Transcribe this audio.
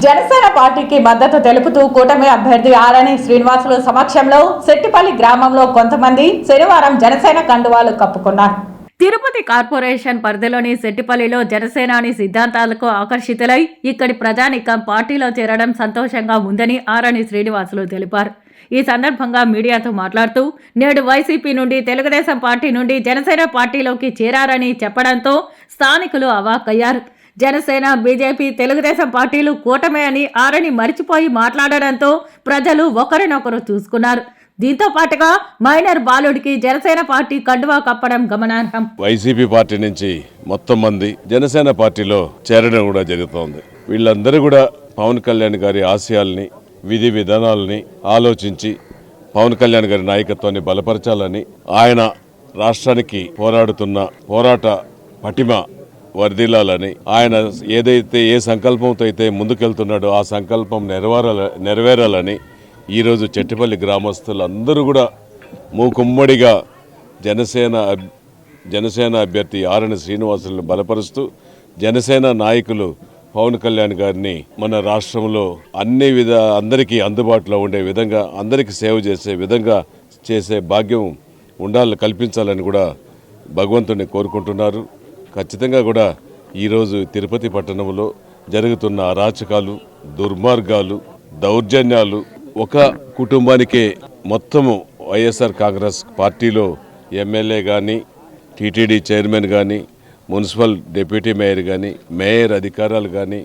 జనసేన పార్టీకి మద్దతు తెలుపుతూ కూటమి అభ్యర్థి ఆరణి శ్రీనివాసులు సమక్షంలో సెట్టిపల్లి గ్రామంలో కొంతమంది శనివారం జనసేన కండువాలు కప్పుకున్నారు. తిరుపతి కార్పొరేషన్ పరిధిలోని సెట్టిపల్లిలో జనసేనాని సిద్ధాంతాలకు ఆకర్షితులై ఇక్కడి ప్రజానీకం పార్టీలో చేరడం సంతోషంగా ఉందని ఆరణి శ్రీనివాసులు తెలిపారు. ఈ సందర్భంగా మీడియాతో మాట్లాడుతూ నేడు వైసీపీ నుండి తెలుగుదేశం పార్టీ నుండి జనసేన పార్టీలోకి చేరారని చెప్పడంతో స్థానికులు అవాక్కయ్యారు. జనసేన, బీజేపీ, తెలుగుదేశం పార్టీలు కూటమే అని ఆరణి మరిచిపోయి మాట్లాడడంతో ప్రజలు ఒకరినొకరు చూసుకున్నారు. దీంతో పాటుగా మైనర్ బాలుడికి జనసేన పార్టీ కండువా కప్పడం గమనార్హం. వైసీపీ పార్టీ నుంచి మొత్తం మంది జనసేన పార్టీలో చేరడం కూడా జరుగుతోంది. వీళ్ళందరూ కూడా పవన్ కళ్యాణ్ గారి ఆశయాల్ని, విధి విధానాలని ఆలోచించి పవన్ కళ్యాణ్ గారి నాయకత్వాన్ని బలపరచాలని, ఆయన రాష్ట్రానికి పోరాడుతున్న పోరాట పటిమ వర్ధిల్లాలని, ఆయన ఏదైతే ఏ సంకల్పంతో అయితే ముందుకెళ్తున్నాడో ఆ సంకల్పం నెరవేరాలని ఈరోజు చెట్టిపల్లి గ్రామస్తులందరూ కూడా మూకుమ్మడిగా జనసేన అభ్యర్థి ఆరణి శ్రీనివాసులను బలపరుస్తూ జనసేన నాయకులు పవన్ కళ్యాణ్ గారిని మన రాష్ట్రంలో అందరికీ అందుబాటులో ఉండే విధంగా, అందరికీ సేవ చేసే విధంగా చేసే భాగ్యం కల్పించాలని కూడా భగవంతుని కోరుకుంటున్నారు. ఖచ్చితంగా కూడా ఈరోజు తిరుపతి పట్టణంలో జరుగుతున్న అరాచకాలు, దుర్మార్గాలు, దౌర్జన్యాలు, ఒక కుటుంబానికే మొత్తము వైఎస్ఆర్ కాంగ్రెస్ పార్టీలో ఎమ్మెల్యే కానీ, టీటీడీ చైర్మన్ కానీ, మున్సిపల్ డిప్యూటీ మేయర్ కానీ, మేయర్ అధికారాలు కానీ,